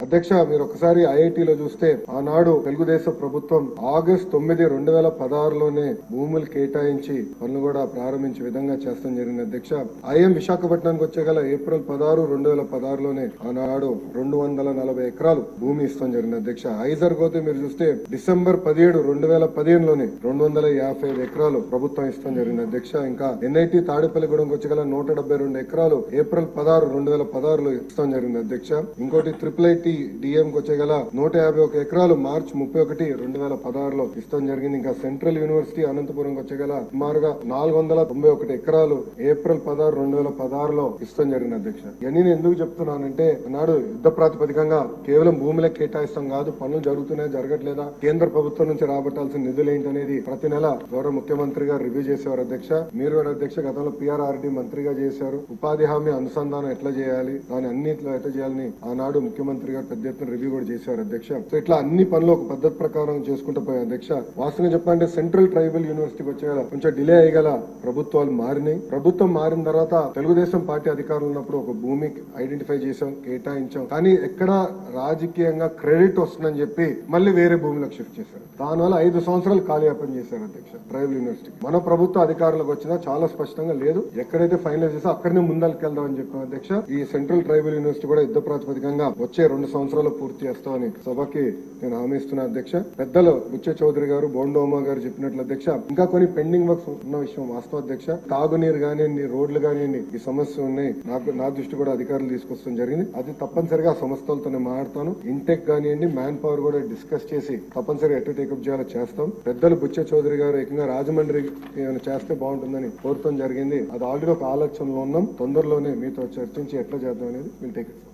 అధ్యక్ష, మీరు ఒకసారి ఐఐటిలో చూస్తే ఆనాడు తెలుగుదేశం ప్రభుత్వం ఆగస్టు 9, 2016లోనే భూములు కేటాయించి పనులు కూడా ప్రారంభించే విధంగా చేస్తాం జరిగింది అధ్యక్ష. ఐఎం విశాఖపట్నానికి వచ్చేగల ఏప్రిల్ 16, 2016లోనే ఆనాడు 240 ఎకరాలు భూమి ఇస్తాం జరిగింది అధ్యక్ష. ఐజర్ పోతే మీరు చూస్తే డిసెంబర్ 17, 2015లోనే 255 ఎకరాలు ప్రభుత్వం ఇస్తాం జరిగింది అధ్యక్ష. ఇంకా ఎన్ఐటి తాడేపల్లిగూడెంకి వచ్చేగల 172 ఎకరాలు ఏప్రిల్ 16, 2016లో ఇస్తాం జరిగింది అధ్యక్ష. ఇంకోటి IIIT డిఎం కి వచ్చేగల 151 ఎకరాలు మార్చి 31, 2016లో ఇస్తాం జరిగింది. ఇంకా సెంట్రల్ యూనివర్సిటీ అనంతపురం వచ్చేగల సుమారుగా 491 ఎకరాలు ఏప్రిల్ 16, 2016లో ఇస్తాం జరిగింది అధ్యక్ష. ఇవన్నీ నేను ఎందుకు చెప్తున్నానంటే నాడు యుద్ధ ప్రాతిపదికంగా కేవలం భూములే కేటాయిస్తాం కాదు, పనులు జరుగుతున్నాయా జరగట్లేదా, కేంద్ర ప్రభుత్వం నుంచి రాబట్టాల్సిన నిధులు ఏంటనేది ప్రతి నెల గౌరవ ముఖ్యమంత్రి గారు రివ్యూ చేసేవారు అధ్యక్ష. మీరు కూడా అధ్యక్ష గతంలో PRRD మంత్రిగా చేశారు. ఉపాధి హామీ అనుసంధానం ఎట్లా చేయాలి, దాని అన్నింటిలో ఎట్లా చేయాలని ఆనాడు ముఖ్యమంత్రి గారు పెద్ద ఎత్తున రివ్యూ కూడా చేశారు అధ్యక్ష. సో ఇట్లా అన్ని పనులు ఒక పద్ధతి ప్రకారం చేసుకుంటూ పోయాయి అధ్యక్ష. వాస్తవంగా చెప్పాలంటే సెంట్రల్ ట్రైబల్ యూనివర్సిటీకి వచ్చేగల కొంచెం డిలే అయ్యగల ప్రభుత్వాలు మారినాయి. ప్రభుత్వం మారిన తర్వాత తెలుగుదేశం పార్టీ అధికారులు ఉన్నప్పుడు ఒక భూమి ఐడెంటిఫై చేశాం, కేటాయించాం, కానీ ఎక్కడ రాజకీయంగా క్రెడిట్ వస్తుందని చెప్పి మళ్ళీ వేరే భూమిలోకి షిఫ్ట్ చేశారు. దానివల్ల 5 సంవత్సరాలు కాలయాపన చేశారు అధ్యక్ష ట్రైబల్ యూనివర్సిటీ. మన ప్రభుత్వ అధికారులకు వచ్చినా చాలా స్పష్టంగా లేదు, ఎక్కడైతే ఫైనలైజ్ చేసా అక్కడనే ముందరికి వెళ్దామని చెప్పాం అధ్యక్ష. ఈ సెంట్రల్ ట్రైబల్ యూనివర్సిటీ కూడా యుద్ధ ప్రాతిపదికంగా వచ్చే 2 సంవత్సరాలు పూర్తి చేస్తామని సభకి నేను హామీ ఇస్తున్నా అధ్యక్ష. పెద్దలు బుచ్చే చౌదరి గారు, బోండోమా గారు చెప్పినట్లు అధ్యక్ష, ఇంకా కొన్ని పెండింగ్ వర్క్స్ ఉన్న విషయం వాస్తవ అధ్యక్ష. తాగునీరు కానివ్వండి, రోడ్లు కానివ్వండి, ఈ సమస్య ఉన్నాయి. నా దృష్టి కూడా అధికారులు తీసుకొస్తాం జరిగింది. అది తప్పనిసరిగా సంస్థలతో మాట్లాడతాను. ఇంటెక్ కానివ్వండి, మ్యాన్ పవర్ కూడా డిస్కస్ చేసి తప్పనిసరిగా ఎట్లా టేకప్ చేయాలో చేస్తాం. పెద్దలు బుచ్చే చౌదరి గారు ఏకంగా రాజమండ్రి ఏమైనా చేస్తే బాగుంటుందని కోరటం జరిగింది. అది ఆల్రెడీ ఒక ఆలోచనలో ఉన్నాం. తొందరలోనే మీతో చర్చించి ఎట్లా చేద్దాం అనేది విల్ టేక్ ఇట్.